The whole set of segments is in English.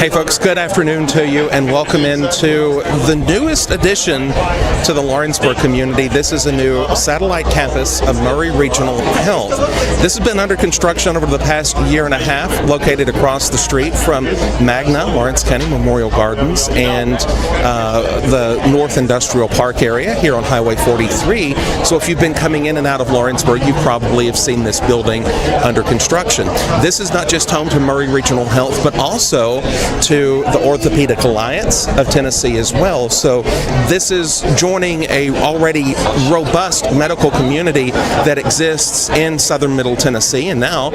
Hey folks, good afternoon to you and welcome into the newest addition to the Lawrenceburg community. This is a new satellite campus of Maury Regional Health. This has been under construction over the past year and a half, located across the street from Magna, Lawrence County Memorial Gardens, and the North Industrial Park area here on Highway 43. So if you've been coming in and out of Lawrenceburg, you probably have seen this building under construction. This is not just home to Maury Regional Health, but also to the Orthopedic Alliance of Tennessee as well. So this is joining a already robust medical community that exists in southern Middle Tennessee, and now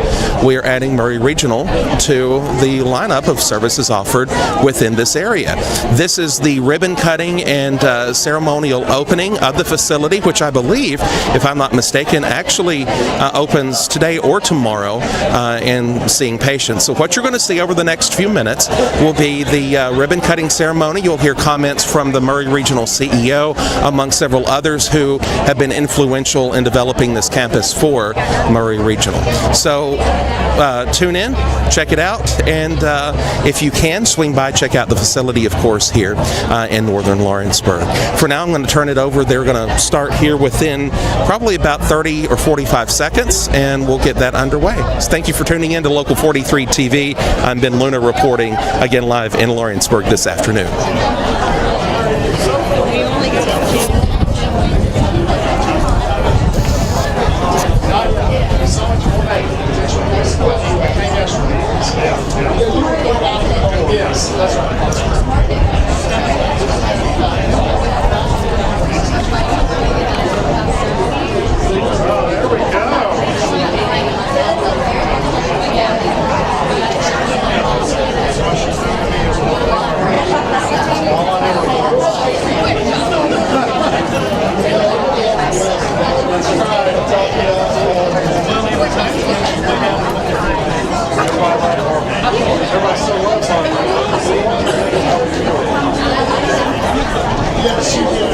we are adding Maury Regional to the lineup of services offered within this area. This is the ribbon cutting and ceremonial opening of the facility, which I believe, if I'm not mistaken, actually opens today or tomorrow and seeing patients. So what you're going to see over the next few minutes will be the ribbon cutting ceremony. You'll hear comments from the Maury Regional CEO, among several others who have been influential in developing this campus for Maury Regional. So tune in, check it out, and if you can, swing by, check out the facility, of course, here in northern Lawrenceburg. For now, I'm going to turn it over. They're going to start here within probably about 30 or 45 seconds, and we'll get that underway. So thank you for tuning in to Local 43 TV. I'm Ben Luna reporting again live in Lawrenceburg this afternoon. Yes, that's right. There we go. Everybody still loves on you. Yes, you do.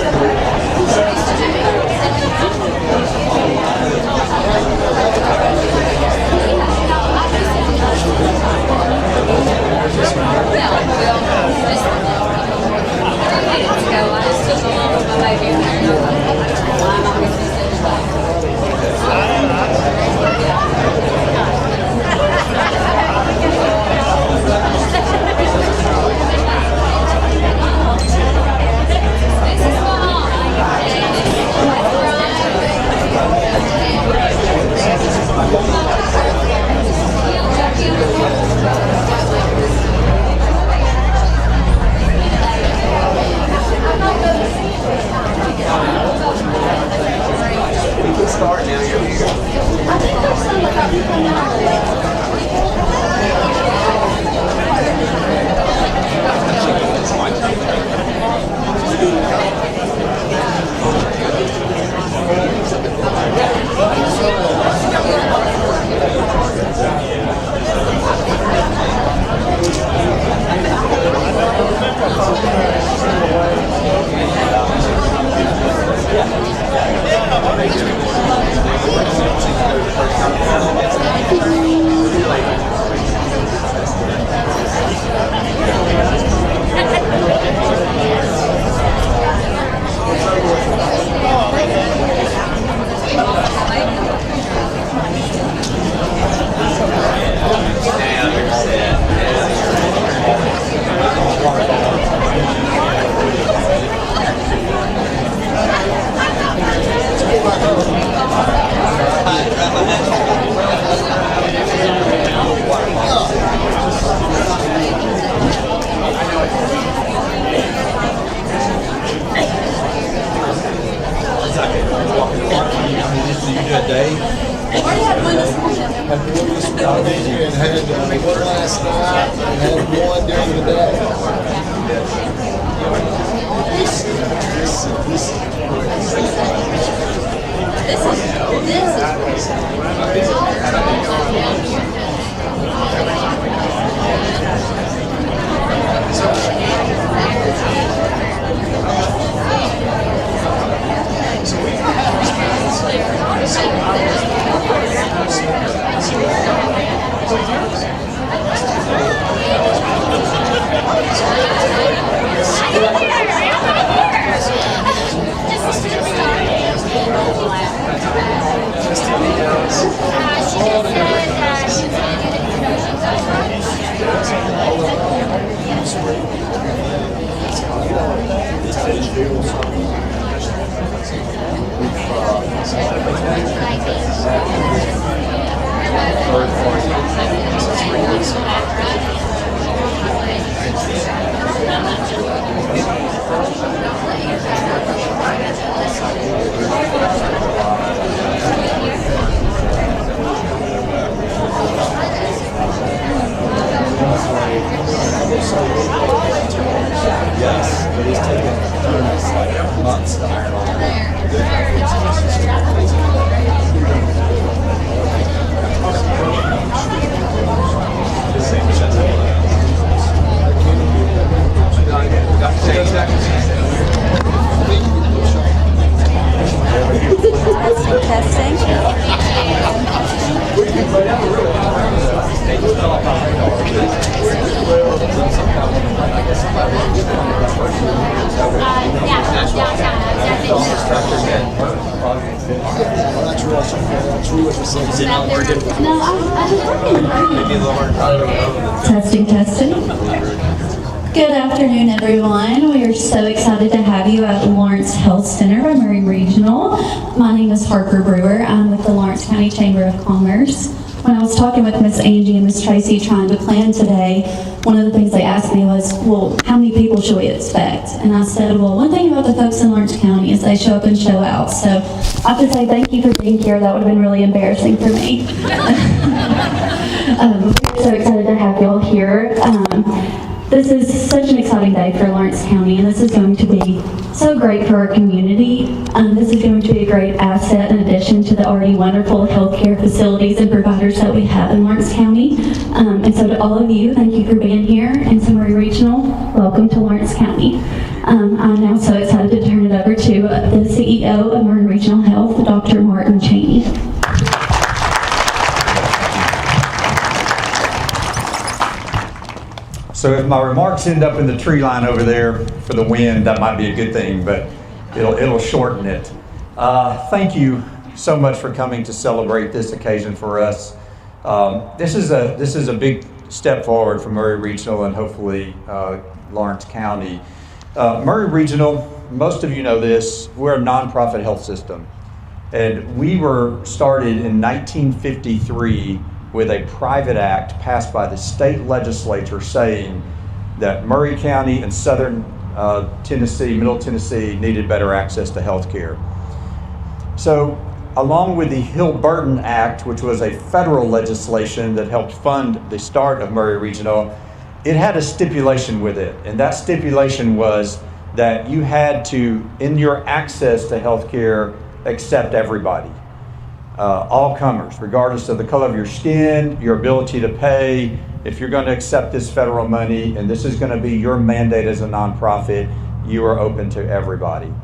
Is it not working? No, Maybe a little hard time. Testing, testing. Good afternoon, everyone. We are so excited to have you at Lawrence Health Center by Maury Regional. My name is Harper Brewer. I'm with the Lawrence County Chamber of Commerce. When I was talking with Miss Angie and Miss Tracy trying to plan today, one of the things they asked me was, well, how many people should we expect? And I said, well, one thing about the folks in Lawrence County is they show up and show out. So I have to say thank you for being here. That would have been really embarrassing for me. We're so excited to have you all here. This is such an exciting day for Lawrence County, and this is going to be so great for our community. This is going to be a great asset in addition to the already wonderful healthcare facilities and providers that we have in Lawrence County. And so to all of you, thank you for being here. And to Maury Regional, welcome to Lawrence County. I'm now so excited to turn it over to the CEO of Maury Regional Health, Dr. Martin Cheney. So if my remarks end up in the tree line over there for the wind, that might be a good thing, but it'll shorten it. Thank you so much for coming to celebrate this occasion for us. This is a big step forward for Maury Regional and hopefully Lawrence County. Maury Regional, most of you know this, we're a nonprofit health system. And we were started in 1953 with a private act passed by the state legislature saying that Maury County and southern Tennessee, Middle Tennessee needed better access to health care. So along with the Hill-Burton Act, which was a federal legislation that helped fund the start of Maury Regional, it had a stipulation with it. And that stipulation was that you had to, in your access to health care, accept everybody. All comers, regardless of the color of your skin, your ability to pay. If you're going to accept this federal money, and this is going to be your mandate as a nonprofit, you are open to everybody.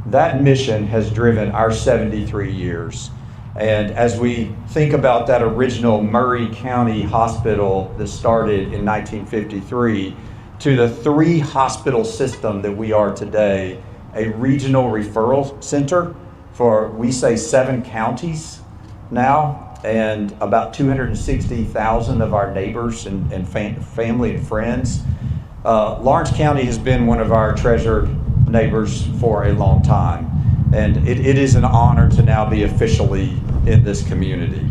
That mission has driven our 73 years. And as we think about that original Maury County Hospital that started in 1953 to the 3 hospital system that we are today, a regional referral center for, we say, 7 counties now, and about 260,000 of our neighbors and family and friends. Lawrence County has been one of our treasured neighbors for a long time, and it is an honor to now be officially in this community.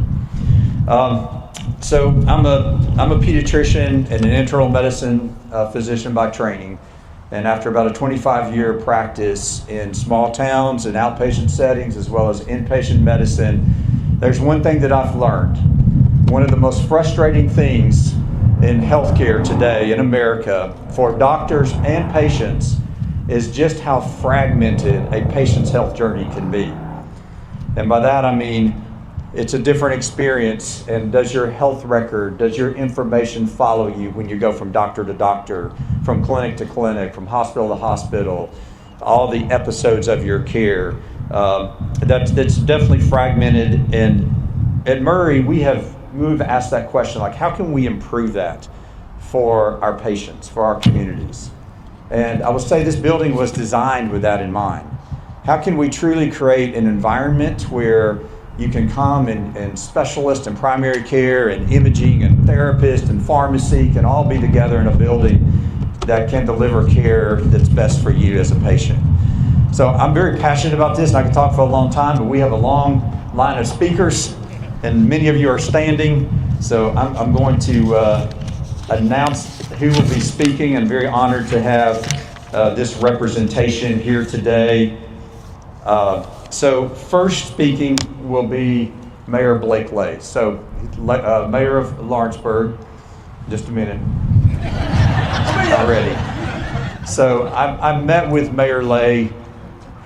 So I'm a pediatrician and an internal medicine physician by training. And after about a 25-year practice in small towns and outpatient settings, as well as inpatient medicine, there's one thing that I've learned. One of the most frustrating things in healthcare today in America for doctors and patients is just how fragmented a patient's health journey can be. And by that I mean, it's a different experience, and does your health record, does your information follow you when you go from doctor to doctor, from clinic to clinic, from hospital to hospital, all the episodes of your care. That's definitely fragmented, and at Maury we've asked that question, like, how can we improve that for our patients, for our communities? And I will say this building was designed with that in mind. How can we truly create an environment where you can come and specialists in primary care and imaging and therapists and pharmacy can all be together in a building that can deliver care that's best for you as a patient. So I'm very passionate about this, and I can talk for a long time, but we have a long line of speakers, and many of you are standing. So I'm going to announce who will be speaking, and very honored to have this representation here today. So first speaking will be Mayor Blake Lay. So Mayor of Lawrenceburg, just a minute. Already. So I met with Mayor Lay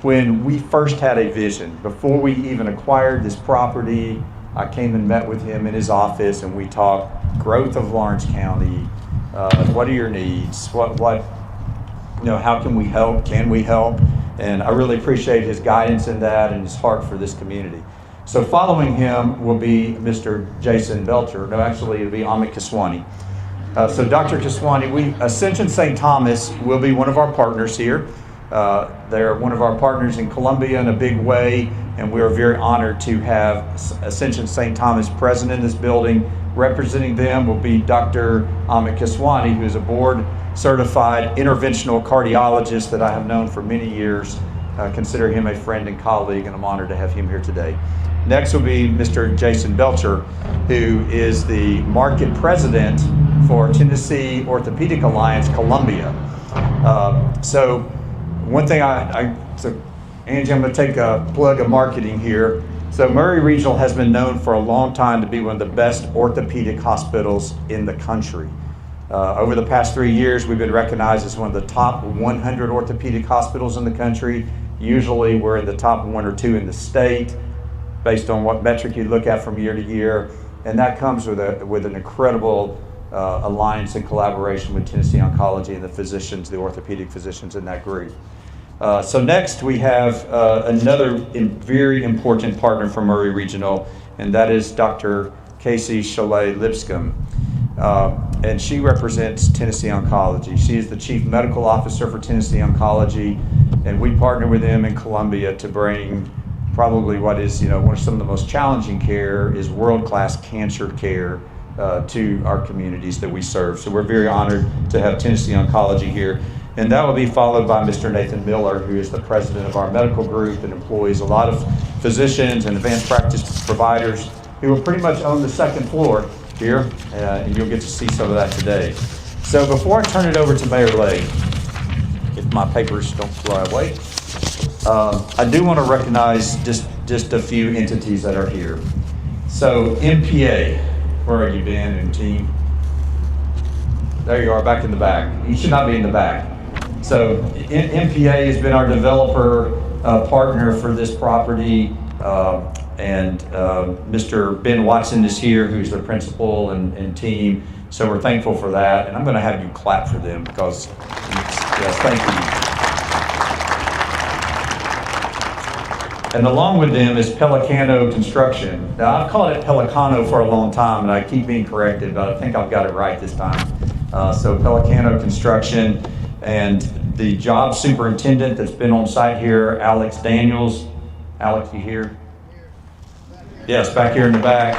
when we first had a vision. Before we even acquired this property, I came and met with him in his office, and we talked growth of Lawrence County. What are your needs? How can we help? Can we help? And I really appreciate his guidance in that and his heart for this community. So following him will be Mr. Jason Belcher. No, actually it'll be Amit Kiswani. So Dr. Kiswani, Ascension St. Thomas will be one of our partners here. They're one of our partners in Columbia in a big way, and we are very honored to have Ascension St. Thomas present in this building. Representing them will be Dr. Amit Kiswani, who is a board-certified interventional cardiologist that I have known for many years. Consider him a friend and colleague, and I'm honored to have him here today. Next will be Mr. Jason Belcher, who is the market president for Tennessee Orthopedic Alliance Columbia. So one thing so Angie, I'm going to take a plug of marketing here. So Maury Regional has been known for a long time to be one of the best orthopedic hospitals in the country. Over the past 3 years, we've been recognized as one of the top 100 orthopedic hospitals in the country. Usually we're in the top 1 or 2 in the state, based on what metric you look at from year to year. And that comes with an incredible alliance and collaboration with Tennessee Oncology and the physicians, the orthopedic physicians in that group. So next we have another very important partner from Maury Regional, and that is Dr. Casey Chalet Lipscomb. And she represents Tennessee Oncology. She is the Chief Medical Officer for Tennessee Oncology, and we partner with them in Columbia to bring probably what is, one of some of the most challenging care is world-class cancer care to our communities that we serve. So we're very honored to have Tennessee Oncology here. And that will be followed by Mr. Nathan Miller, who is the president of our medical group and employs a lot of physicians and advanced practice providers who will pretty much own the second floor here, and you'll get to see some of that today. So before I turn it over to Mayor Lake, if my papers don't fly away, I do want to recognize just a few entities that are here. So MPA, where have you been, and team? There you are, back in the back. You should not be in the back. So MPA has been our developer partner for this property, and Mr. Ben Watson is here, who's the principal and team. So we're thankful for that, and I'm going to have you clap for them because, yes, thank you. And along with them is Pelicano Construction. Now, I've called it Pelicano for a long time, and I keep being corrected, but I think I've got it right this time. So Pelicano Construction, and the job superintendent that's been on site here, Alex Daniels. Alex, you here? Yes, back here in the back.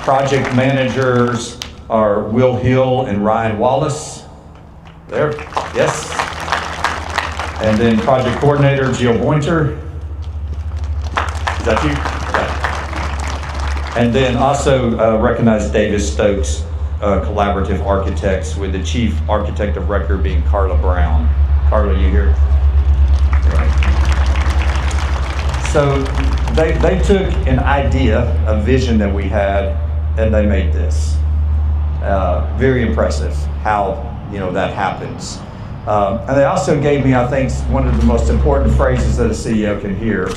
Project managers are Will Hill and Ryan Wallace. There, yes. And then project coordinator, Jill Bointer. Is that you? Yeah. And then also recognize Davis Stokes, collaborative architects, with the chief architect of record being Carla Brown. Carla, you here? Right. So they took an idea, a vision that we had, and they made this. Very impressive how that happens. And they also gave me, I think, one of the most important phrases that a CEO can hear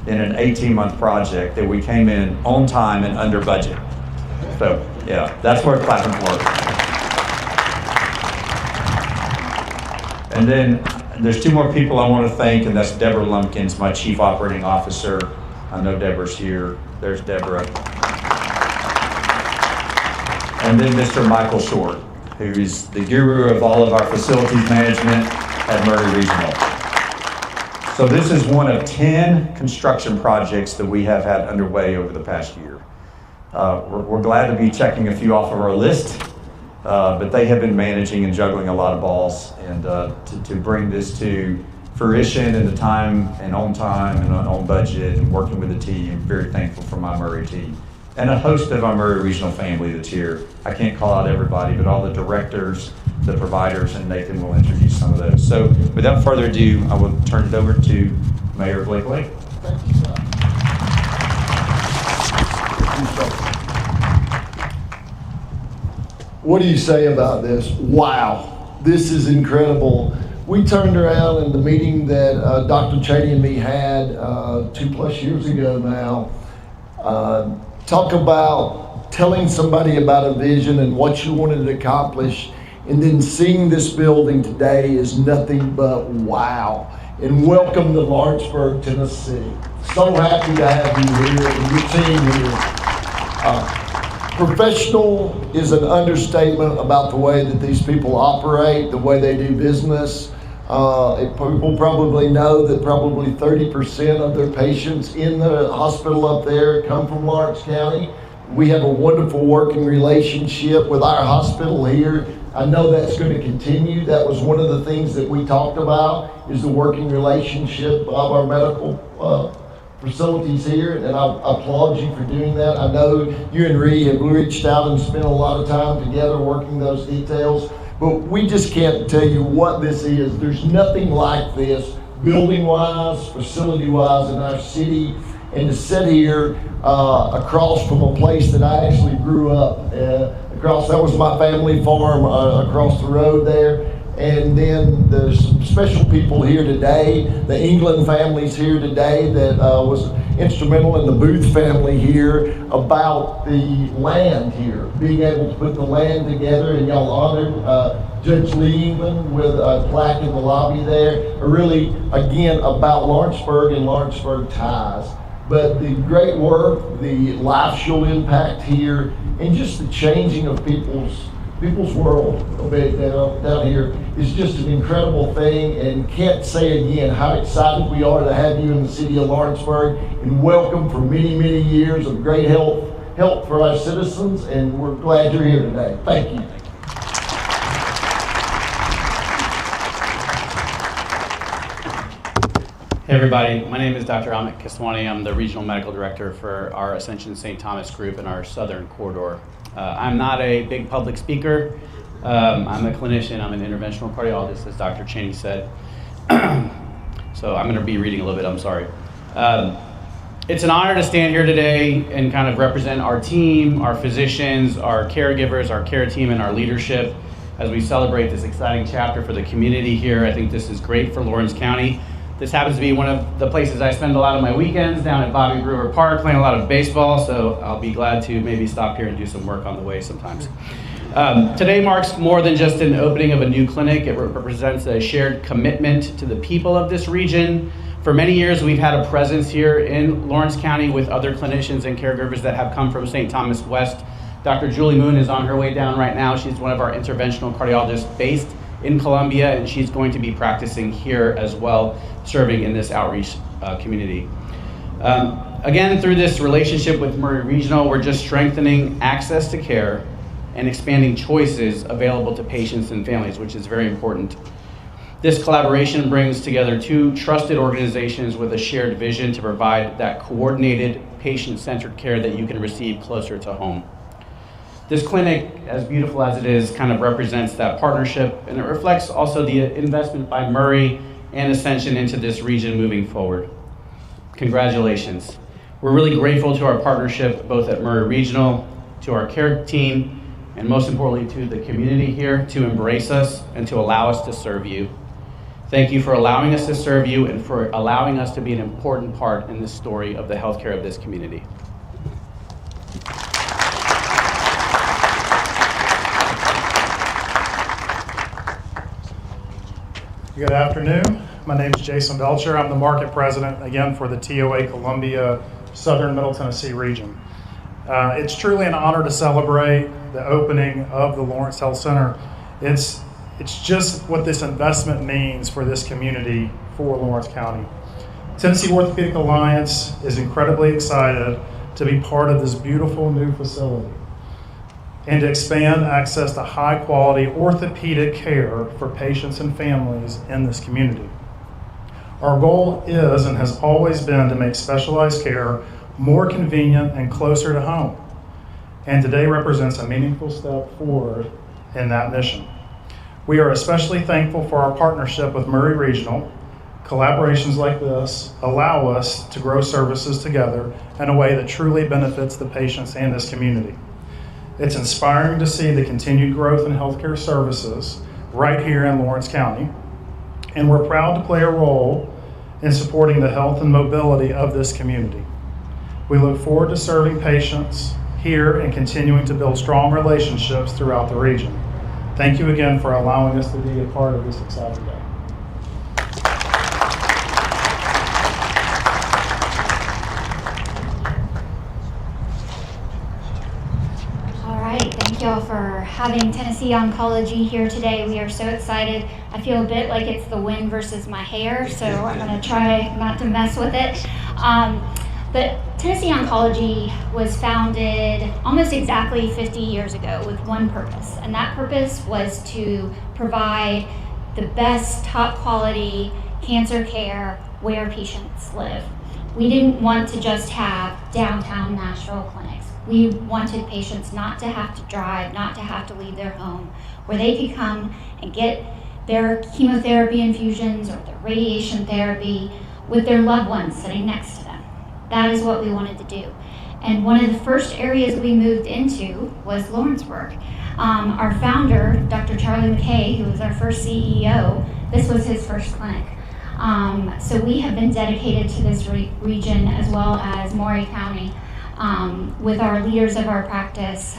in an 18-month project, that we came in on time and under budget. So yeah, that's worth clapping for. And then there's 2 more people I want to thank, and that's Deborah Lumpkins, my Chief Operating Officer. I know Deborah's here. There's Deborah. And then Mr. Michael Short, who is the guru of all of our facilities management at Maury Regional. So this is one of 10 construction projects that we have had underway over the past year. We're glad to be checking a few off of our list, but they have been managing and juggling a lot of balls, and to bring this to fruition in the time and on budget, and working with the team. Very thankful for my Maury team. And a host of our Maury Regional family that's here. I can't call out everybody, but all the directors, the providers, and Nathan will introduce some of those. So without further ado, I will turn it over to Mayor Blake Lake. Thank you, sir. What do you say about this? Wow, this is incredible. We turned around in the meeting that Dr. Cheney and me had 2+ years ago now. Talk about telling somebody about a vision and what you wanted to accomplish, and then seeing this building today is nothing but wow. And welcome to Lawrenceburg, Tennessee. So happy to have you here and your team here. Professional is an understatement about the way that these people operate, the way they do business. People probably know that probably 30% of their patients in the hospital up there come from Lawrence County. We have a wonderful working relationship with our hospital here. I know that's going to continue. That was one of the things that we talked about, is the working relationship of our medical facilities here, and I applaud you for doing that. I know you and Ree have reached out and spent a lot of time together working those details, but we just can't tell you what this is. There's nothing like this, building-wise, facility-wise, in our city. And to sit here across from a place that I actually grew up, that was my family farm across the road there. And then there's some special people here today. The England family's here today that was instrumental in the Booth family here about the land here, being able to put the land together, and y'all honored Judge Lee England with a plaque in the lobby there. Really, again, about Lawrenceburg and Lawrenceburg ties. But the great work, the life she'll impact here, and just the changing of people's world a bit down here is just an incredible thing, and can't say again how excited we are to have you in the city of Lawrenceburg, and welcome for many, many years of great help for our citizens, and we're glad you're here today. Thank you. Hey everybody, my name is Dr. Amit Kiswani. I'm the Regional Medical Director for our Ascension St. Thomas group in our Southern Corridor. I'm not a big public speaker. I'm a clinician. I'm an interventional cardiologist, as Dr. Cheney said. So I'm going to be reading a little bit, I'm sorry. It's an honor to stand here today and kind of represent our team, our physicians, our caregivers, our care team, and our leadership as we celebrate this exciting chapter for the community here. I think this is great for Lawrence County. This happens to be one of the places I spend a lot of my weekends, down at Bobby Brewer Park, playing a lot of baseball, so I'll be glad to maybe stop here and do some work on the way sometimes. Today marks more than just an opening of a new clinic. It represents a shared commitment to the people of this region. For many years, we've had a presence here in Lawrence County with other clinicians and caregivers that have come from St. Thomas West. Dr. Julie Moon is on her way down right now. She's one of our interventional cardiologists based in Columbia, and she's going to be practicing here as well, serving in this outreach community. Again, through this relationship with Maury Regional, we're just strengthening access to care and expanding choices available to patients and families, which is very important. This collaboration brings together two trusted organizations with a shared vision to provide that coordinated, patient-centered care that you can receive closer to home. This clinic, as beautiful as it is, kind of represents that partnership, and it reflects also the investment by Maury and Ascension into this region moving forward. Congratulations. We're really grateful to our partnership, both at Maury Regional, to our care team, and most importantly to the community here, to embrace us and to allow us to serve you. Thank you for allowing us to serve you and for allowing us to be an important part in the story of the healthcare of this community. Good afternoon. My name is Jason Belcher. I'm the market president, again, for the TOA Columbia Southern Middle Tennessee region. It's truly an honor to celebrate the opening of the Lawrence Health Center. It's just what this investment means for this community, for Lawrence County. Tennessee Orthopedic Alliance is incredibly excited to be part of this beautiful new facility and to expand access to high-quality orthopedic care for patients and families in this community. Our goal is and has always been to make specialized care more convenient and closer to home, and today represents a meaningful step forward in that mission. We are especially thankful for our partnership with Maury Regional. Collaborations like this allow us to grow services together in a way that truly benefits the patients and this community. It's inspiring to see the continued growth in healthcare services right here in Lawrence County, and we're proud to play a role in supporting the health and mobility of this community. We look forward to serving patients here and continuing to build strong relationships throughout the region. Thank you again for allowing us to be a part of this exciting day. All right, thank thank y'all for having Tennessee Oncology here today. We are so excited. I feel a bit like it's the wind versus my hair, so I'm going to try not to mess with it. But Tennessee Oncology was founded almost exactly 50 years ago with one purpose, and that purpose was to provide the best top quality cancer care where patients live. We didn't want to just have downtown Nashville clinics. We wanted patients not to have to drive, not to have to leave their home, where they could come and get their chemotherapy infusions or their radiation therapy with their loved ones sitting next to them. That is what we wanted to do. And one of the first areas we moved into was Lawrenceburg. Our founder, Dr. Charlie McKay, who was our first CEO, this was his first clinic. So we have been dedicated to this region as well as Maury County. With our leaders of our practice,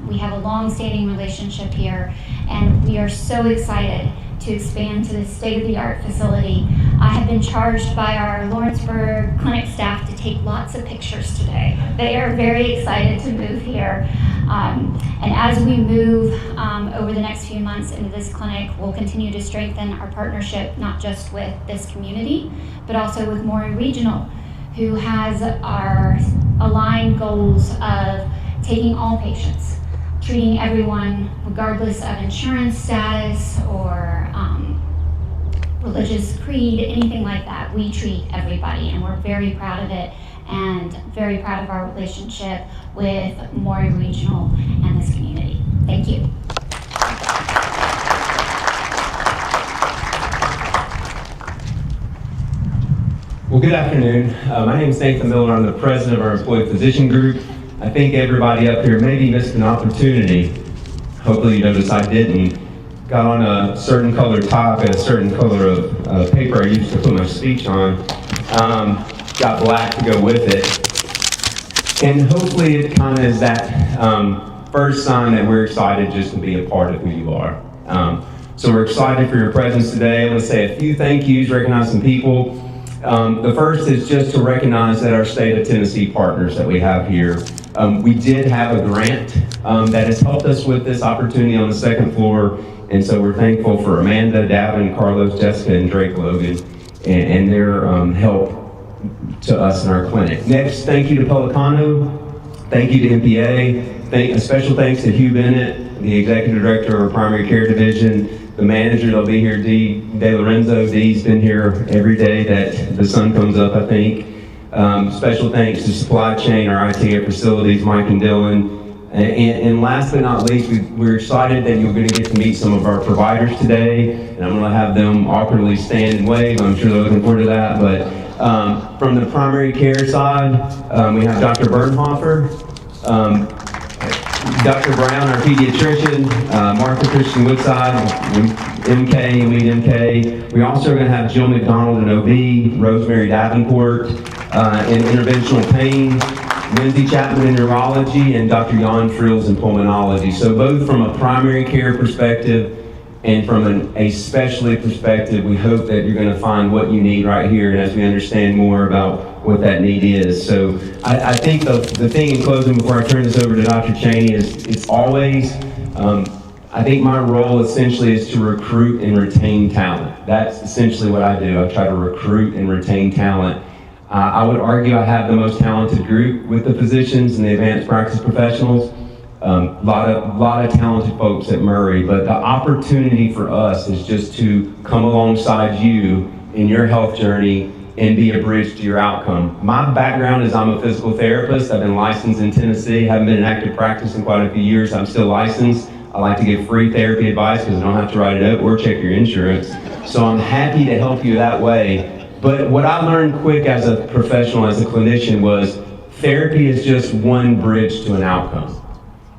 we have a long-standing relationship here, and we are so excited to expand to this state-of-the-art facility. I have been charged by our Lawrenceburg clinic staff to take lots of pictures today. They are very excited to move here. And as we move over the next few months into this clinic, we'll continue to strengthen our partnership, not just with this community, but also with Maury Regional, who has our aligned goals of taking all patients, treating everyone regardless of insurance status or religious creed, anything like that. We treat everybody, and we're very proud of it and very proud of our relationship with Maury Regional and this community. Thank you. Well, good afternoon. My name is Nathan Miller. I'm the president of our employee physician group. I think everybody up here maybe missed an opportunity. Hopefully you noticed I didn't. Got on a certain color top and a certain color of paper I used to put my speech on. Got black to go with it. And hopefully it kind of is that first sign that we're excited just to be a part of who you are. So we're excited for your presence today. I'm going to say a few thank yous, recognize some people. The first is just to recognize that our state of Tennessee partners that we have here. We did have a grant that has helped us with this opportunity on the second floor, and so we're thankful for Amanda, Davin, Carlos, Jessica, and Drake Logan, and their help to us in our clinic. Next, thank you to Pelicano, thank you to MPA, a special thanks to Hugh Bennett, the Executive Director of our Primary Care Division, the manager that'll be here, Dee De Lorenzo. Dee's been here every day that the sun comes up, I think. Special thanks to Supply Chain, our IT and facilities, Mike and Dylan. And last but not least, we're excited that you're going to get to meet some of our providers today. And I'm going to have them awkwardly stand and wave. I'm sure they're looking forward to that. But from the primary care side, we have Dr. Bernhofer, Dr. Brown, our pediatrician, Martha Christian Woodside, MK, Lead MK. We also are going to have Jill McDonald in OB, Rosemary Davenport in interventional pain, Lindsay Chapman in neurology, and Dr. Jan Frills in pulmonology. So both from a primary care perspective and from a specialty perspective, we hope that you're going to find what you need right here, and as we understand more about what that need is. So I think the thing in closing before I turn this over to Dr. Cheney is it's always, I think my role essentially is to recruit and retain talent. That's essentially what I do. I try to recruit and retain talent. I would argue I have the most talented group with the physicians and the advanced practice professionals. A lot of talented folks at Maury, but the opportunity for us is just to come alongside you in your health journey and be a bridge to your outcome. My background is I'm a physical therapist. I've been licensed in Tennessee, haven't been in active practice in quite a few years. I'm still licensed. I like to give free therapy advice because I don't have to write it out or check your insurance. So I'm happy to help you that way. But what I learned quick as a professional, as a clinician, was therapy is just one bridge to an outcome.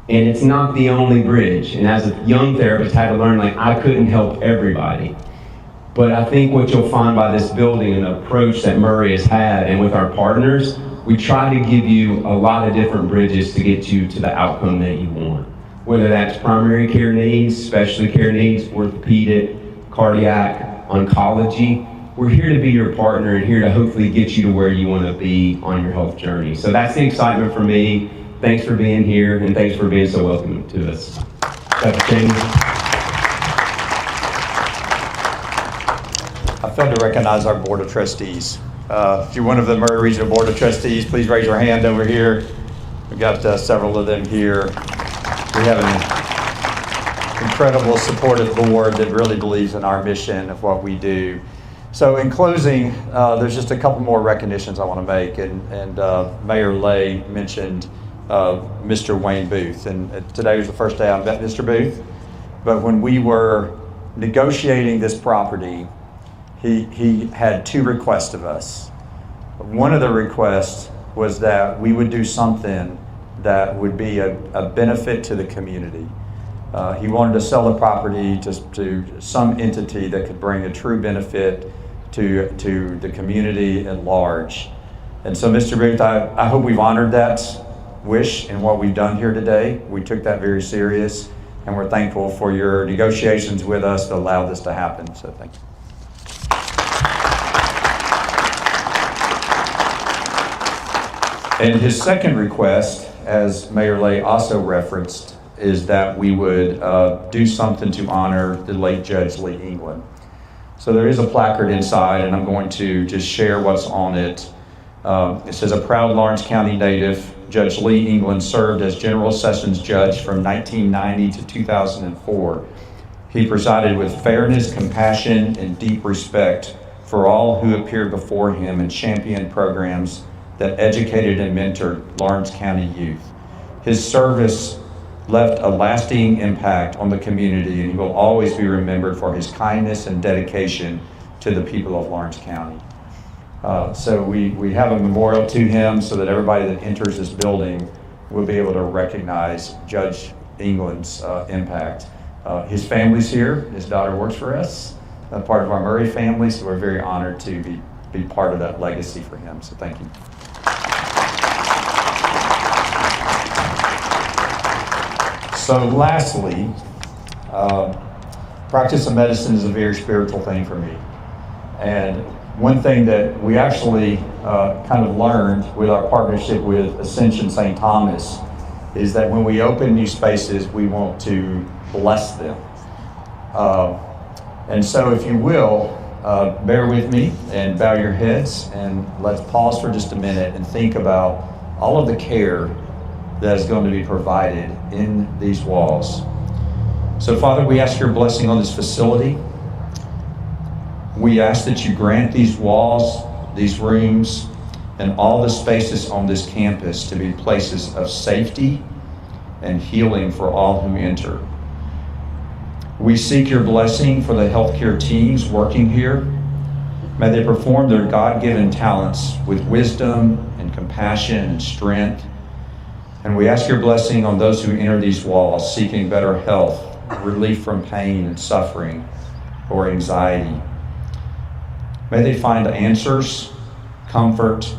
And it's not the only bridge. And as a young therapist, I had to learn, I couldn't help everybody. But I think what you'll find by this building and the approach that Maury has had, and with our partners, we try to give you a lot of different bridges to get you to the outcome that you want. Whether that's primary care needs, specialty care needs, orthopedic, cardiac, oncology, we're here to be your partner and here to hopefully get you to where you want to be on your health journey. So that's the excitement for me. thanks for being here, and thanks for being so welcoming to us. Dr. Cheney. I failed to recognize our Board of Trustees. If you're one of the Maury Regional Board of Trustees, please raise your hand over here. We've got several of them here. We have an incredible supportive board that really believes in our mission of what we do. So in closing, there's just a couple more recognitions I want to make, and Mayor Lay mentioned Mr. Wayne Booth, and today was the first day I met Mr. Booth, but when we were negotiating this property, he had two requests of us. One of the requests was that we would do something that would be a benefit to the community. He wanted to sell the property to some entity that could bring a true benefit to the community at large. And so, Mr. Booth, I hope we've honored that wish in what we've done here today. We took that very serious, and we're thankful for your negotiations with us that allowed this to happen. So thank you. And his second request, as Mayor Lay also referenced, is that we would do something to honor the late Judge Lee England. So there is a placard inside, and I'm going to just share what's on it. It says, a proud Lawrence County native, Judge Lee England served as General Sessions Judge from 1990 to 2004. He presided with fairness, compassion, and deep respect for all who appeared before him and championed programs that educated and mentored Lawrence County youth. His service left a lasting impact on the community, and he will always be remembered for his kindness and dedication to the people of Lawrence County. So we have a memorial to him so that everybody that enters this building will be able to recognize Judge England's impact. His family's here. His daughter works for us, part of our Maury family, so we're very honored to be part of that legacy for him. So thank you. So lastly, practice of medicine is a very spiritual thing for me. And one thing that we actually kind of learned with our partnership with Ascension St. Thomas is that when we open new spaces, we want to bless them. And so if you will, bear with me and bow your heads, and let's pause for just a minute and think about all of the care that is going to be provided in these walls. So Father, we ask your blessing on this facility. We ask that you grant these walls, these rooms, and all the spaces on this campus to be places of safety and healing for all who enter. We seek your blessing for the healthcare teams working here. May they perform their God-given talents with wisdom and compassion and strength. And we ask your blessing on those who enter these walls seeking better health, relief from pain and suffering, or anxiety. May they find answers, comfort,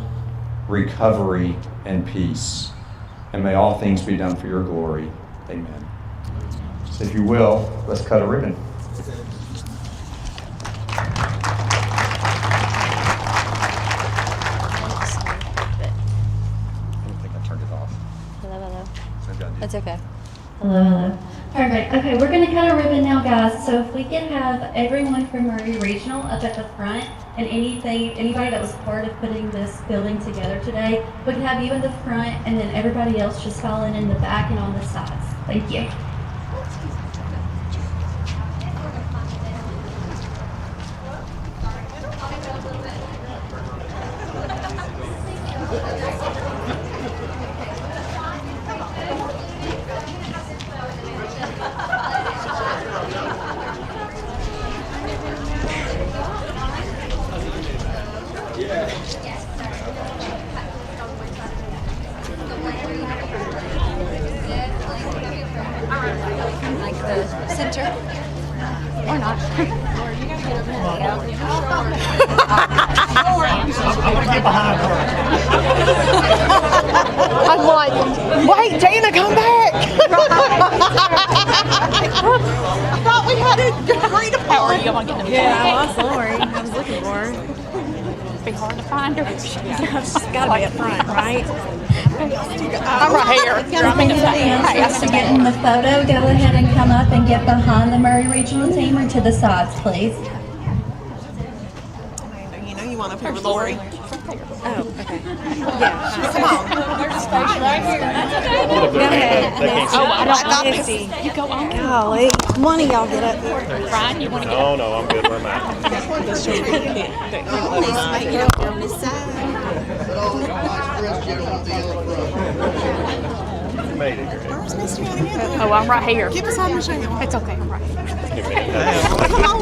recovery, and peace. And may all things be done for your glory. Amen. So if you will, let's cut a ribbon. It's okay. Hello, hello. Perfect. Okay, we're going to cut a ribbon now, guys. So if we could have everyone from Maury Regional up at the front, and anybody that was part of putting this building together today, we could have you in the front, and then everybody else just filing in the back and on the sides. Thank you. Like the center. Or not. I'm gonna get behind her. I'm like, wait, Dana, come back. I thought we had a great appointment. Yeah, I lost Lori. I was looking for her. It'd be hard to find her. She's got to be up front, right? I'm right here. Just to get in the photo, go ahead and come up and get behind the Maury Regional team or to the sides, please. You know you want up here with Lori. Oh, okay. Yeah, come on. There's a space right here. Go ahead. Oh, I don't want to see. You go on. Golly. One of y'all get up here. Brian, you want to get No, no, I'm good where I'm at. Please make it up on this side. Made it. Where's Mr. Young? Oh, I'm right here. Get beside Michelle. It's okay. I'm right here. Come on.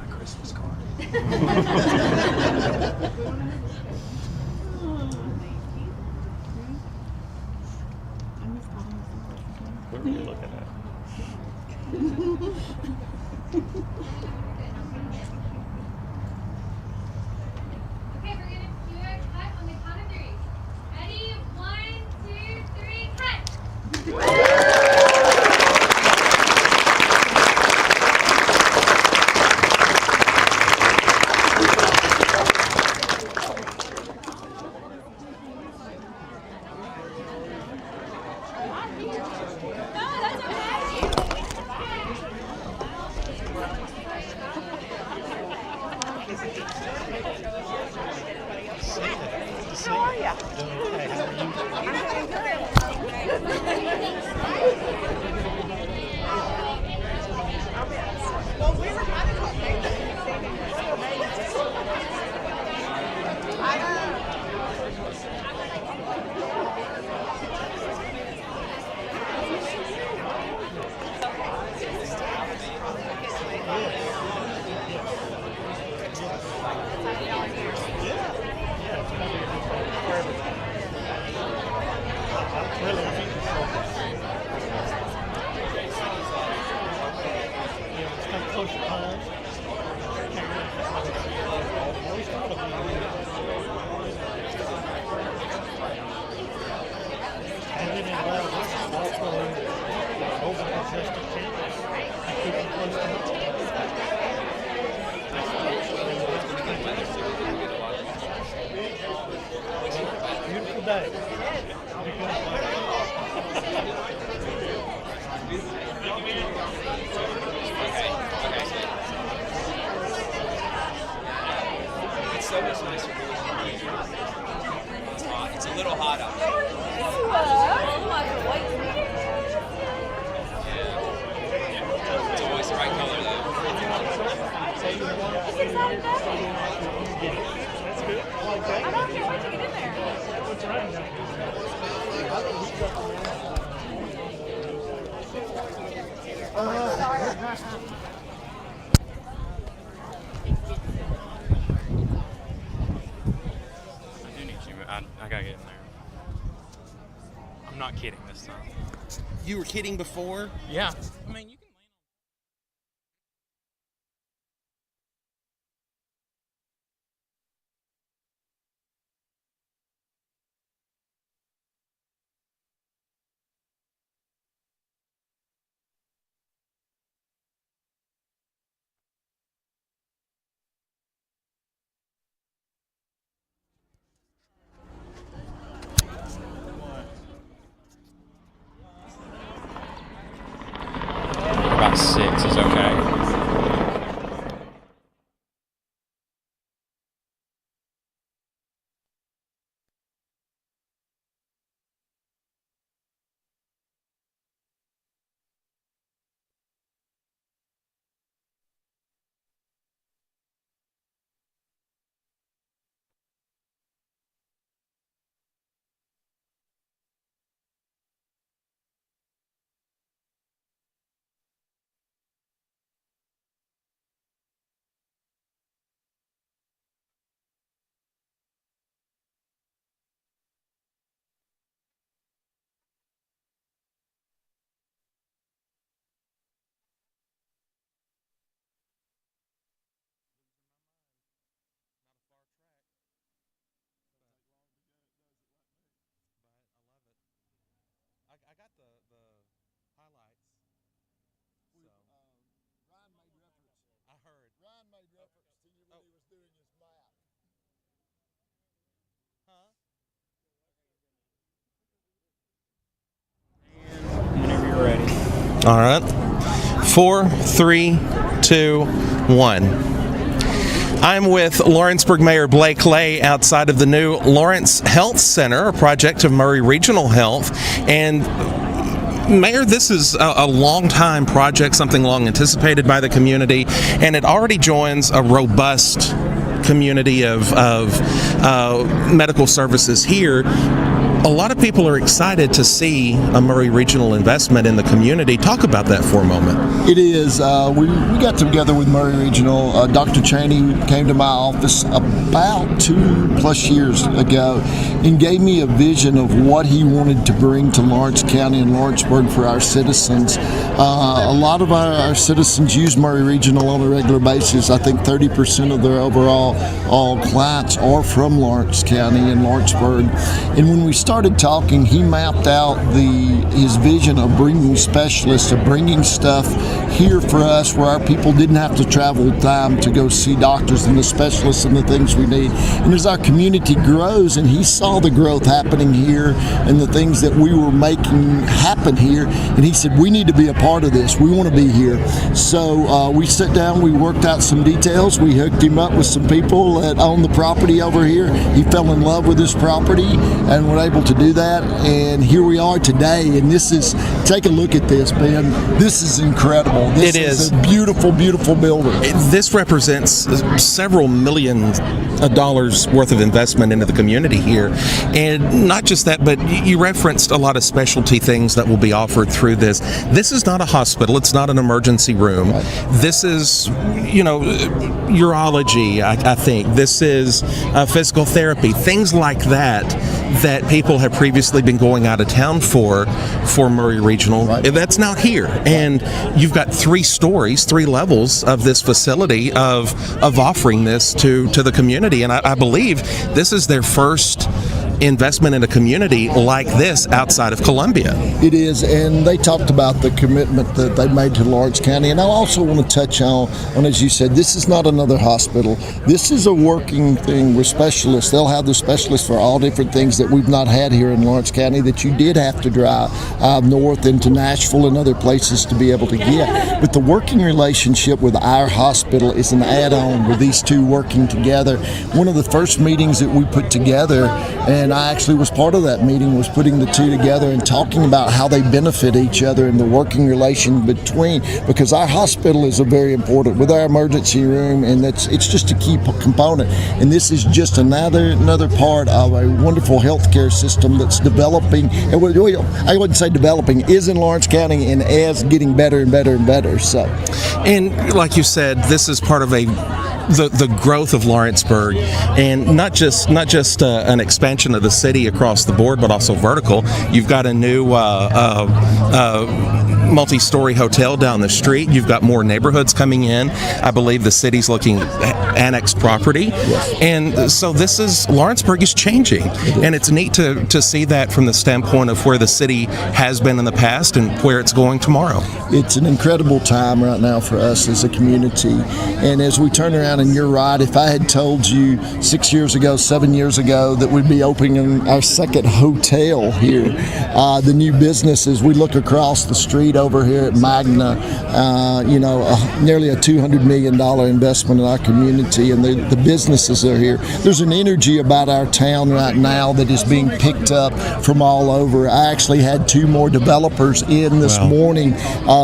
Christmas card. What were you looking at? Okay, we're gonna do a cut on the count of three. Ready? 1, 2, 3, cut! Beautiful day. It's so much nicer here. It's hot. It's a little hot out there. Yeah. It's always the right color though. That's good. Okay. I don't care once you get in there. What's right? I do need you. I gotta get in there. I'm not kidding this time. You were kidding before? Yeah. I mean, you can. About 6 is okay. All right. 4, 3, 2, 1. I'm with Lawrenceburg Mayor Blake Lay outside of the new Lawrence Health Center, a project of Maury Regional Health. And Mayor, this is a long-time project, something long anticipated by the community, and it already joins a robust community of medical services here. A lot of people are excited to see a Maury Regional investment in the community. Talk about that for a moment. It is. We got together with Maury Regional. Dr. Cheney came to my office about 2+ years ago and gave me a vision of what he wanted to bring to Lawrence County and Lawrenceburg for our citizens. A lot of our citizens use Maury Regional on a regular basis. I think 30% of their overall clients are from Lawrence County and Lawrenceburg. And when we started talking, he mapped out his vision of bringing specialists, of bringing stuff here for us where our people didn't have to travel time to go see doctors and the specialists and the things we need. And as our community grows, and he saw the growth happening here and the things that we were making happen here, and he said, we need to be a part of this. We want to be here. So we sat down, we worked out some details, we hooked him up with some people that own the property over here. He fell in love with this property and we're able to do that, and here we are today. And this is, take a look at this, man. This is incredible. This is a beautiful, beautiful building. This represents several $millions worth of investment into the community here. And not just that, but you referenced a lot of specialty things that will be offered through this. This is not a hospital. It's not an emergency room. Right. This is, urology, I think. This is physical therapy, things like that people have previously been going out of town for Maury Regional. Right. That's not here. And you've got 3 stories, 3 levels of this facility of offering this to the community. And I believe this is their first investment in a community like this outside of Columbia. It is, and they talked about the commitment that they made to Lawrence County. And I also want to touch on, as you said, this is not another hospital. This is a working thing with specialists. They'll have the specialists for all different things that we've not had here in Lawrence County that you did have to drive north into Nashville and other places to be able to get. But the working relationship with our hospital is an add-on with these two working together. One of the first meetings that we put together, and I actually was part of that meeting, was putting the two together and talking about how they benefit each other and the working relation between, because our hospital is a very important with our emergency room, and it's just a key component. And this is just another part of a wonderful healthcare system that's developing. I wouldn't say developing, is in Lawrence County and as getting better and better and better. So, and like you said, this is part of the growth of Lawrenceburg, and not just an expansion of the city across the board, but also vertical. You've got a new multi-story hotel down the street. You've got more neighborhoods coming in. I believe the city's looking at annexed property. Yes. And so Lawrenceburg is changing. And it's neat to see that from the standpoint of where the city has been in the past and where it's going tomorrow. It's an incredible time right now for us as a community. And as we turn around, and you're right, if I had told you 6 years ago, 7 years ago that we'd be opening our second hotel here, the new businesses, we look across the street over here at Magna, nearly a $200 million investment in our community, and the businesses are here. There's an energy about our town right now that is being picked up from all over. I actually had 2 more developers in this morning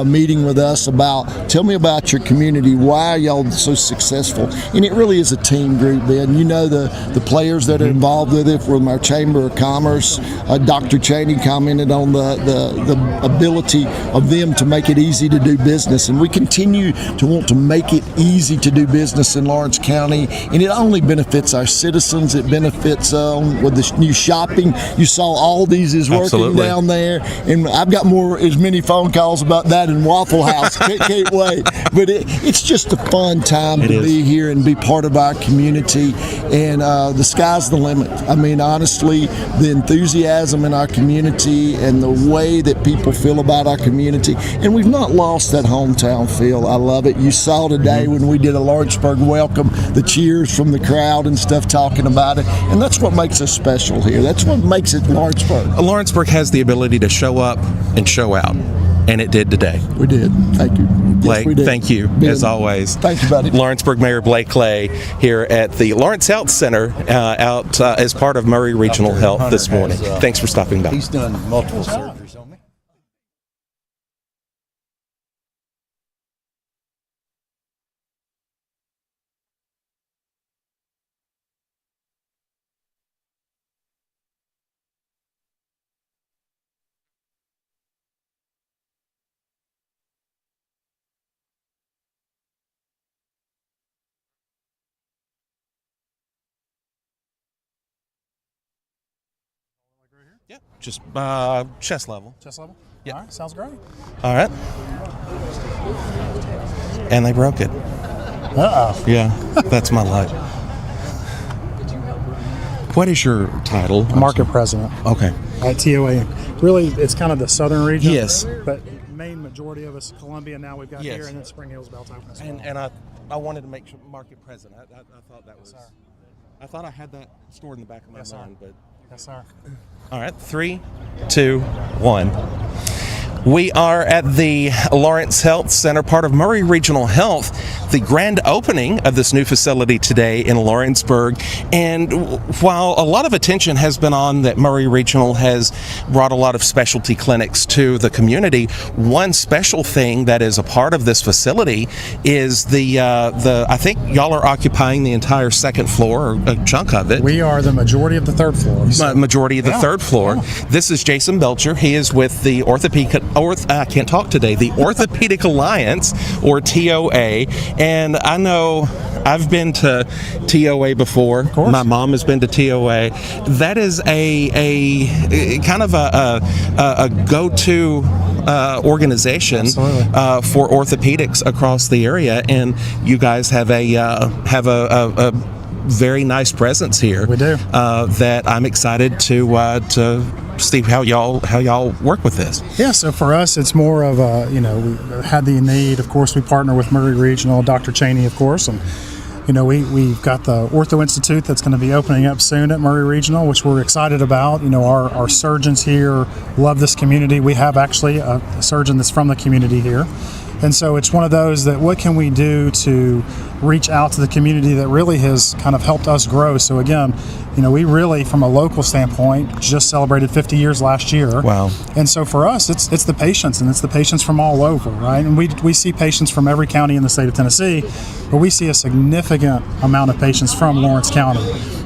meeting with us about, tell me about your community, why are y'all so successful? And it really is a team group, Ben. You know the players that are involved with it from our Chamber of Commerce. Dr. Cheney commented on the ability of them to make it easy to do business, and we continue to want to make it easy to do business in Lawrence County, and it only benefits our citizens. It benefits with the new shopping. You saw Aldi's is working Absolutely. Down there, and I've got as many phone calls about that in Waffle House. Can't wait. But it's just a fun time to be here and be part of our community, and the sky's the limit. I mean, honestly, the enthusiasm in our community and the way that people feel about our community, and we've not lost that hometown feel. I love it. You saw today when we did a Lawrenceburg welcome, the cheers from the crowd and stuff talking about it, and that's what makes us special here. That's what makes it Lawrenceburg. Lawrenceburg has the ability to show up and show out. and it did today. We did. Thank you. Blake, Yes, we did. thank you, Ben, as always. Thank you, buddy. Lawrenceburg Mayor Blake Clay here at the Lawrence Health Center out as part of Maury Regional Dr. Health this Hunter morning. has, Thanks for stopping by. He's done multiple surgeries on me. Yeah, just chest level. Chest level? Yeah. All right, sounds great. All right. And they broke it. Uh-oh. Yeah, that's my life. What is your title? Market president Okay. at TOA. Really, it's kind of the southern region. Yes. But main majority of us, Columbia, now we've got Yes. here, and then Spring Hill's about to open as well. And I wanted to make sure market president. I thought that was. I thought I had that stored in the back of my Yes, sir. mind, but. Yes, sir. All right, 3, 2, 1. We are at the Lawrence Health Center, part of Maury Regional Health, the grand opening of this new facility today in Lawrenceburg. And while a lot of attention has been on that Maury Regional has brought a lot of specialty clinics to the community, one special thing that is a part of this facility is the I think y'all are occupying the entire second floor, or a chunk of it. We are the majority of the third floor. Majority of the third floor. This is Jason Belcher. He is with the I can't talk today. The Orthopedic Alliance, or TOA, and I know I've been to TOA before. My mom has been to TOA. That is a kind of a go-to organization for orthopedics across the area, and you guys have a very nice presence here. We do. That I'm excited to see how y'all work with this. Yeah, so for us, it's more of a, we had the need. Of course, we partner with Maury Regional, Dr. Cheney, of course, and we've got the Ortho Institute that's going to be opening up soon at Maury Regional, which we're excited about. Our surgeons here love this community. We have actually a surgeon that's from the community here. And so it's one of those that what can we do to reach out to the community that really has kind of helped us grow. So again, we really, from a local standpoint, just celebrated 50 years last year. Wow. And so for us, it's the patients, and it's the patients from all over, right? And we see patients from every county in the state of Tennessee, but we see a significant amount of patients from Lawrence County.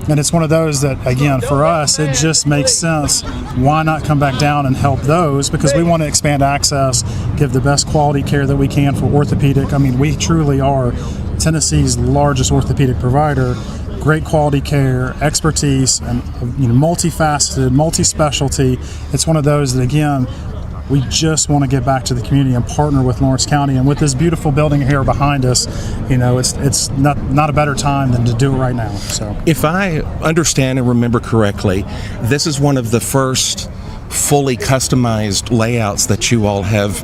And it's one of those that, again, for us, it just makes sense. Why not come back down and help those? Because we want to expand access, give the best quality care that we can for orthopedic. I mean, we truly are Tennessee's largest orthopedic provider. Great quality care, expertise, and multifaceted, multi-specialty. It's one of those that, again, we just want to get back to the community and partner with Lawrence County. And with this beautiful building here behind us, it's not a better time than to do it right now. So, if I understand and remember correctly, this is one of the first fully customized layouts that you all have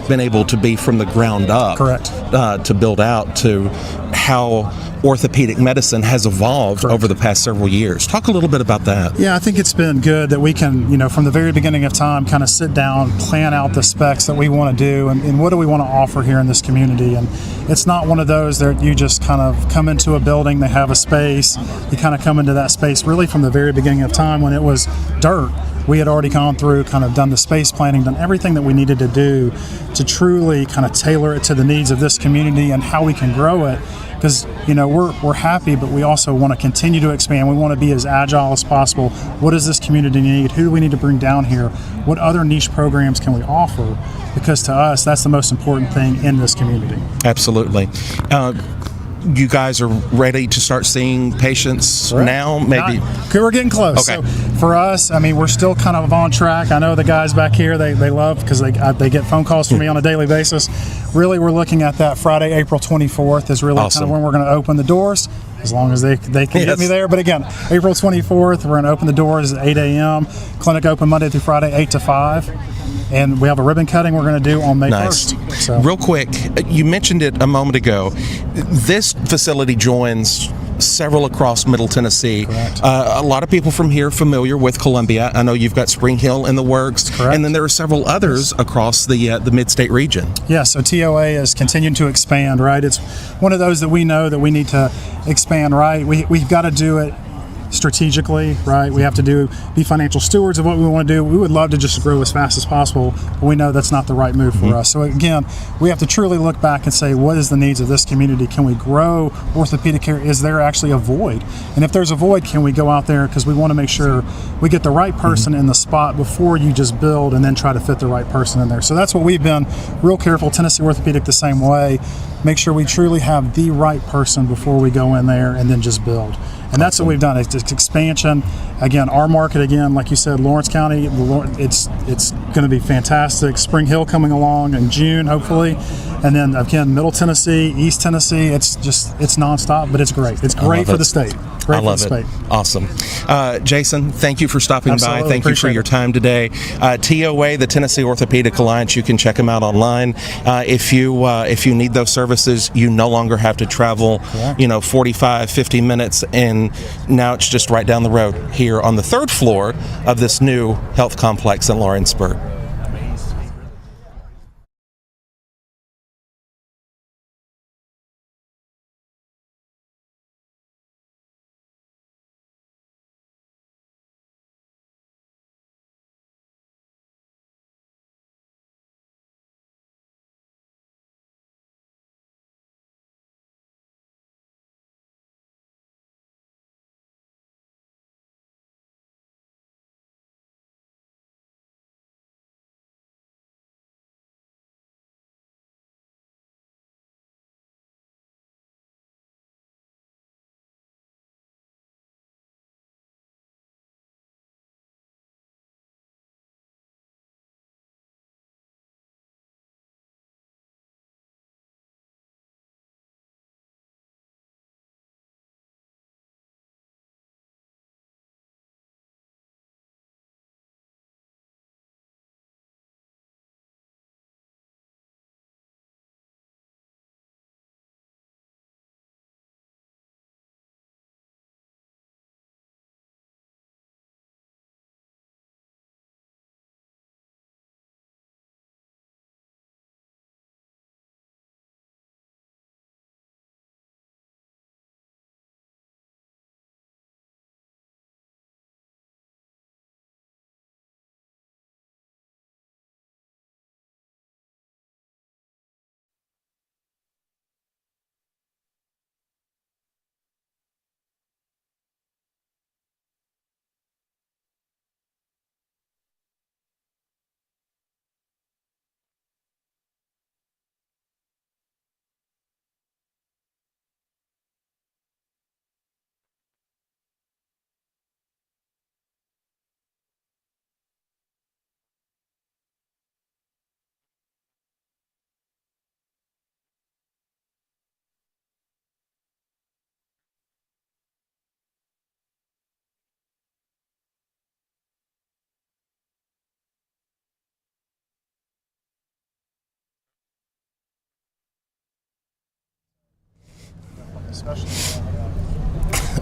been able to be from the ground up. Correct. To build out to how orthopedic medicine has evolved over the past several years. Talk a little bit about that. Yeah, I think it's been good that we can, from the very beginning of time, kind of sit down, plan out the specs that we want to do, and what do we want to offer here in this community. And it's not one of those that you just kind of come into a building, they have a space, you kind of come into that space really from the very beginning of time when it was dirt. We had already gone through, kind of done the space planning, done everything that we needed to do to truly kind of tailor it to the needs of this community and how we can grow it. Because, we're happy, but we also want to continue to expand. We want to be as agile as possible. What does this community need? Who do we need to bring down here? What other niche programs can we offer? Because to us, that's the most important thing in this community. Absolutely. You guys are ready to start seeing patients now? Maybe we're getting close. Okay. So for us, we're still kind of on track. I know the guys back here, they love, because they get phone calls from me on a daily basis. Really, we're looking at that Friday, April 24th is really kind of when we're going to open the doors, as long as they can get me there. But again, April 24th, we're going to open the doors at 8 a.m. Clinic open Monday through Friday, 8 to 5. And we have a ribbon cutting we're going to do on May 1st. So. Real quick, you mentioned it a moment ago. This facility joins several across Middle Tennessee. A lot of people from here familiar with Columbia. I know you've got Spring Hill in the works, and then there are several others across the mid-state region. Yeah, so TOA is continuing to expand, right? It's one of those that we know that we need to expand, right? We've got to do it strategically, right? We have to be financial stewards of what we want to do. We would love to just grow as fast as possible, but we know that's not the right move for us. So again, we have to truly look back and say, what is the needs of this community? Can we grow orthopedic care? Is there actually a void? And if there's a void, can we go out there? Because we want to make sure we get the right person in the spot before you just build and then try to fit the right person in there. So that's what we've been real careful. Tennessee Orthopedic the same way. Make sure we truly have the right person before we go in there and then just build. And that's what we've done. It's just expansion. Again, our market, again, like you said, Lawrence County, it's going to be fantastic. Spring Hill coming along in June, hopefully. And then, again, Middle Tennessee, East Tennessee, it's nonstop, but it's great. It's great for the state. Great I love for the it. state. Awesome. Jason, thank you for stopping Absolutely. by. Thank you for Appreciate your it. time today. TOA, the Tennessee Orthopedic Alliance, you can check them out online. If you need those services, you no longer have to travel, 45, 50 minutes, and now it's just right down the road here on the third floor of this new health complex in Lawrenceburg.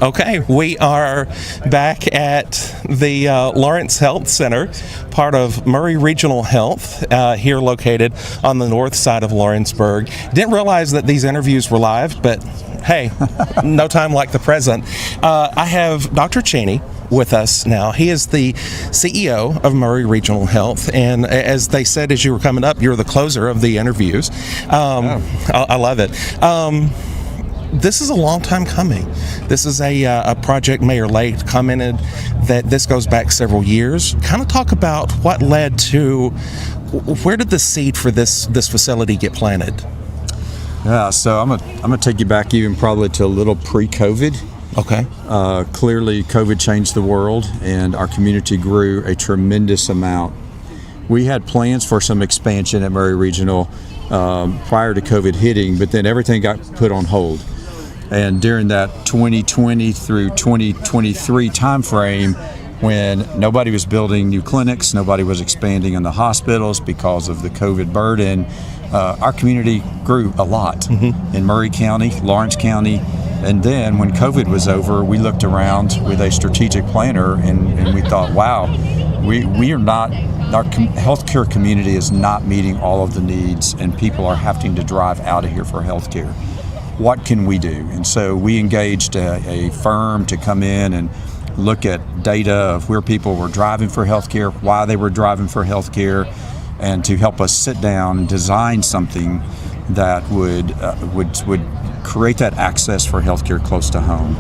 Okay, we are back at the Lawrence Health Center, part of Maury Regional Health, here located on the north side of Lawrenceburg. Didn't realize that these interviews were live, but hey, no time like the present. I have Dr. Cheney with us now. He is the CEO of Maury Regional Health, and as they said as you were coming up, you're the closer of the interviews. I love it. This is a long time coming. This is a project Mayor Lake commented that this goes back several years. Kind of talk about what led to, where did the seed for this facility get planted? Yeah, so I'm gonna take you back even probably to a little pre-COVID. Okay. Clearly, COVID changed the world, and our community grew a tremendous amount. We had plans for some expansion at Maury Regional prior to COVID hitting, but then everything got put on hold. And during that 2020 through 2023 timeframe, when nobody was building new clinics, nobody was expanding in the hospitals because of the COVID burden, our community grew a lot in Maury County, Lawrence County, And then when COVID was over, we looked around with a strategic planner and we thought, wow, we are not, our healthcare community is not meeting all of the needs, and people are having to drive out of here for healthcare. What can we do? And so we engaged a firm to come in and look at data of where people were driving for healthcare, why they were driving for healthcare, and to help us sit down and design something that would create that access for healthcare close to home.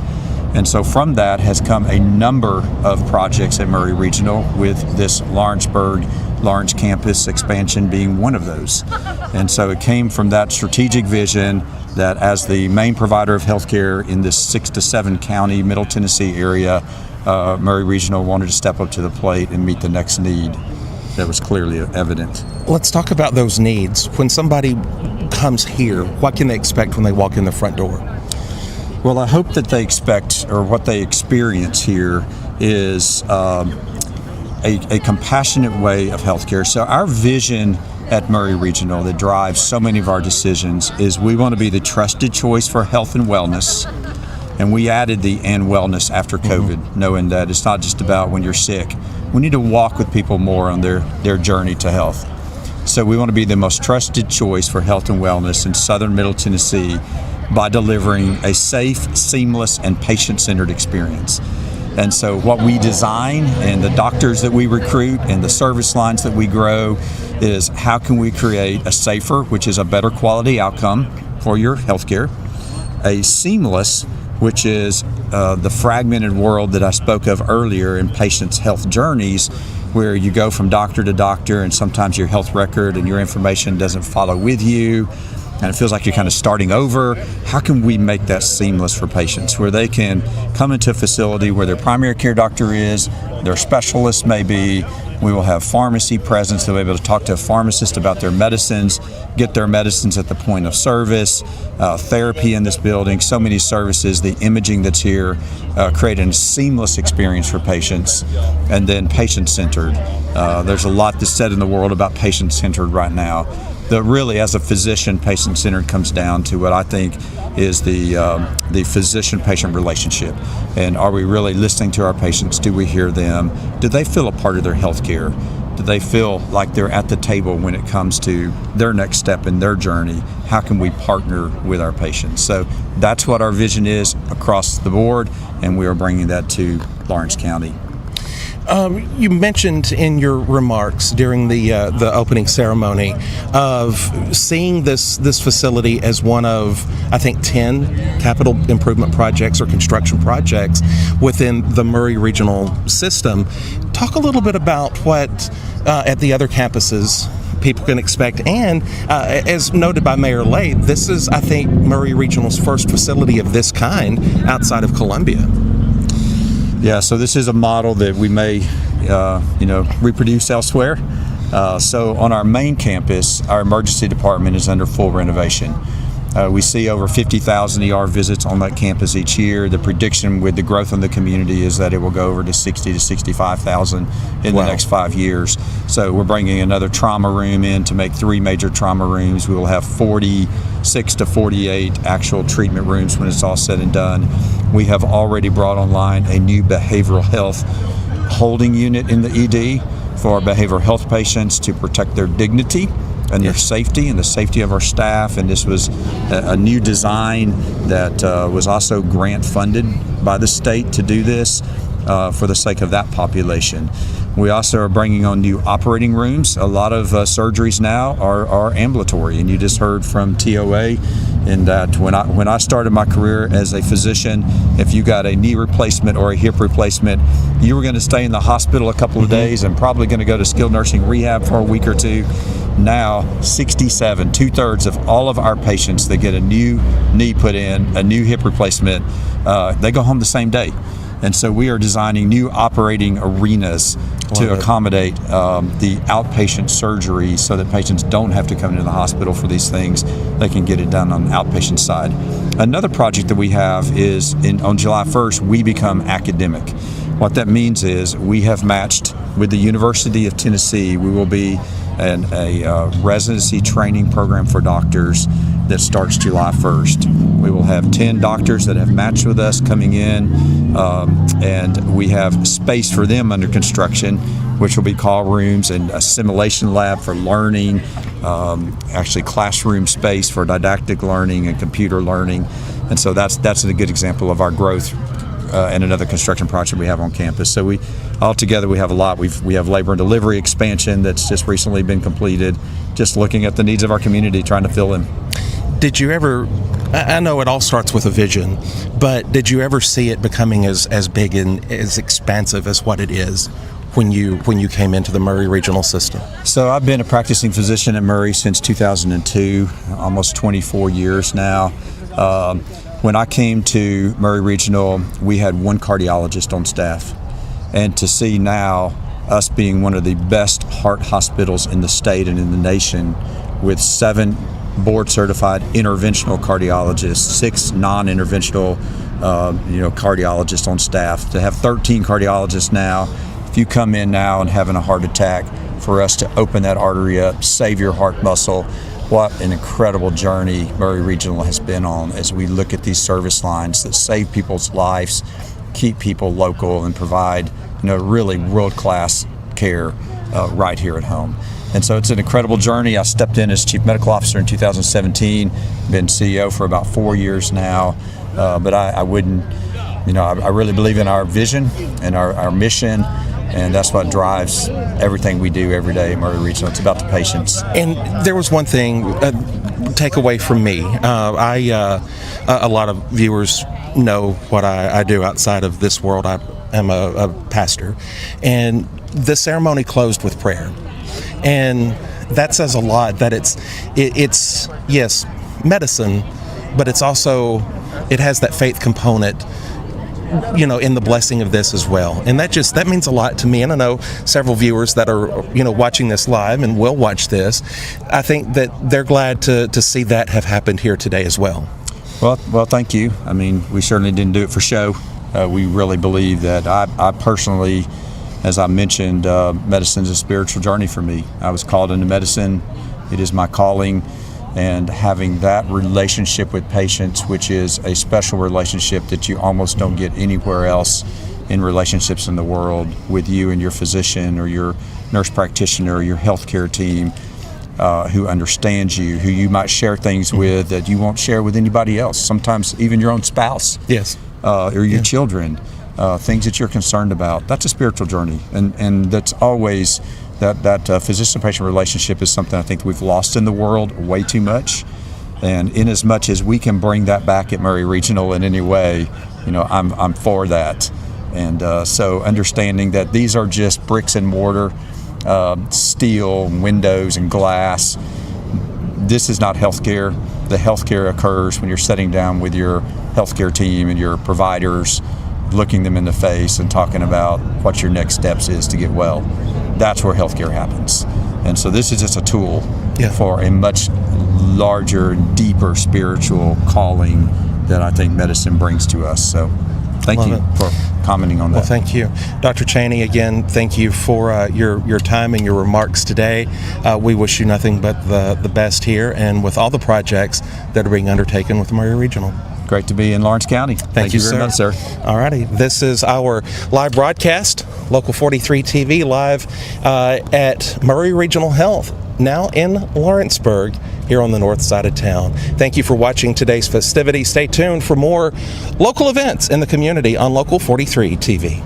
And so from that has come a number of projects at Maury Regional, with this Lawrenceburg, Lawrence campus expansion being one of those. And so it came from that strategic vision that as the main provider of healthcare in this 6 to 7 county Middle Tennessee area, Maury Regional wanted to step up to the plate and meet the next need that was clearly evident. Let's talk about those needs. When somebody comes here, what can they expect when they walk in the front door? Well, I hope that they expect, or what they experience here is a compassionate way of healthcare. So our vision at Maury Regional that drives so many of our decisions is we want to be the trusted choice for health and wellness. And we added the "and wellness" after COVID, knowing that it's not just about when you're sick. We need to walk with people more on their journey to health. So we want to be the most trusted choice for health and wellness in southern Middle Tennessee by delivering a safe, seamless, and patient-centered experience. And so what we design and the doctors that we recruit and the service lines that we grow is how can we create a safer, which is a better quality outcome for your healthcare, a seamless, which is the fragmented world that I spoke of earlier in patients' health journeys, where you go from doctor to doctor and sometimes your health record and your information doesn't follow with you, and it feels like you're kind of starting over. How can we make that seamless for patients, where they can come into a facility where their primary care doctor is, their specialist may be, we will have pharmacy presence, they'll be able to talk to a pharmacist about their medicines, get their medicines at the point of service, therapy in this building, so many services, the imaging that's here, creating a seamless experience for patients, and then patient-centered. There's a lot that's said in the world about patient-centered right now. That really, as a physician, patient-centered comes down to what I think is the physician-patient relationship. And are we really listening to our patients? Do we hear them? Do they feel a part of their health care? Do they feel like they're at the table when it comes to their next step in their journey? How can we partner with our patients? So that's what our vision is across the board, and we are bringing that to Lawrence County. You mentioned in your remarks during the opening ceremony of seeing this facility as one of, I think, 10 capital improvement projects or construction projects within the Maury Regional system. Talk a little bit about what at the other campuses people can expect, and as noted by Mayor Late, this is, I think, Maury Regional's first facility of this kind outside of Columbia. Yeah, so this is a model that we may, reproduce elsewhere. So on our main campus, our emergency department is under full renovation. We see over 50,000 ER visits on that campus each year. The prediction with the growth in the community is that it will go over to 60 to 65,000 in the next 5 years. So we're bringing another trauma room in to make 3 major trauma rooms. We will have 46 to 48 actual treatment rooms when it's all said and done. We have already brought online a new behavioral health holding unit in the ED for our behavioral health patients to protect their dignity and their safety and the safety of our staff. And this was a new design that was also grant funded by the state to do this for the sake of that population. We also are bringing on new operating rooms. A lot of surgeries now are ambulatory, and you just heard from TOA in that when I started my career as a physician, if you got a knee replacement or a hip replacement, you were going to stay in the hospital a couple of days and probably going to go to skilled nursing rehab for a week or two. Now, 67, 2/3 of all of our patients that get a new knee put in, a new hip replacement, they go home the same day. And so we are designing new operating arenas to accommodate the outpatient surgery so that patients don't have to come into the hospital for these things. They can get it done on the outpatient side. Another project that we have is on July 1st, we become academic. What that means is we have matched with the University of Tennessee. We will be a residency training program for doctors that starts July 1st. We will have 10 doctors that have matched with us coming in, and we have space for them under construction, which will be call rooms and a simulation lab for learning, actually classroom space for didactic learning and computer learning. And so that's a good example of our growth and another construction project we have on campus. So we have a lot. We have labor and delivery expansion that's just recently been completed, just looking at the needs of our community, trying to fill in. Did you ever, I know it all starts with a vision, but did you ever see it becoming as big and as expansive as what it is when you came into the Maury Regional System? So I've been a practicing physician at Maury since 2002, almost 24 years now. When I came to Maury Regional, we had one cardiologist on staff. And to see now us being one of the best heart hospitals in the state and in the nation, with 7 board-certified interventional cardiologists, 6 non-interventional cardiologists on staff, to have 13 cardiologists now. If you come in now and having a heart attack, for us to open that artery up, save your heart muscle, what an incredible journey Maury Regional has been on as we look at these service lines that save people's lives, keep people local, and provide really world-class care right here at home. And so it's an incredible journey. I stepped in as Chief Medical Officer in 2017, been CEO for about 4 years now, but I wouldn't, I really believe in our vision and our mission, and that's what drives everything we do every day at Maury Regional. It's about the patients. And there was one thing, take away from me. A lot of viewers know what I do outside of this world. I am a pastor, and the ceremony closed with prayer, and that says a lot. That it's yes, medicine, but it's also, it has that faith component, in the blessing of this as well. And that means a lot to me. And I know several viewers that are, watching this live and will watch this. I think that they're glad to see that have happened here today as well. Well, thank you. I mean, we certainly didn't do it for show. We really believe that I personally, as I mentioned, medicine is a spiritual journey for me. I was called into medicine. It is my calling. And having that relationship with patients, which is a special relationship that you almost don't get anywhere else in relationships in the world, with you and your physician or your nurse practitioner or your healthcare team, who understands you, who you might share things with that you won't share with anybody else, sometimes even your own spouse. Yes. Or your children, things that you're concerned about. That's a spiritual journey, and that's always that physician-patient relationship is something I think we've lost in the world way too much. And in as much as we can bring that back at Maury Regional in any way, I'm for that. And so understanding that these are just bricks and mortar, steel, windows, and glass. This is not healthcare. The healthcare occurs when you're sitting down with your healthcare team and your providers, looking them in the face and talking about what your next steps is to get well. That's where healthcare happens. And so this is just a tool for a much larger, deeper spiritual calling that I think medicine brings to us. So thank you for commenting on that. Well, thank you. Dr. Cheney, again, thank you for your time and your remarks today. We wish you nothing but the best here and with all the projects that are being undertaken with Maury Regional. Great to be in Lawrence County. Thank you very much, sir. All righty. This is our live broadcast, Local 43 TV live at Maury Regional Health, now in Lawrenceburg, here on the north side of town. Thank you for watching today's festivity. Stay tuned for more local events in the community on Local 43 TV.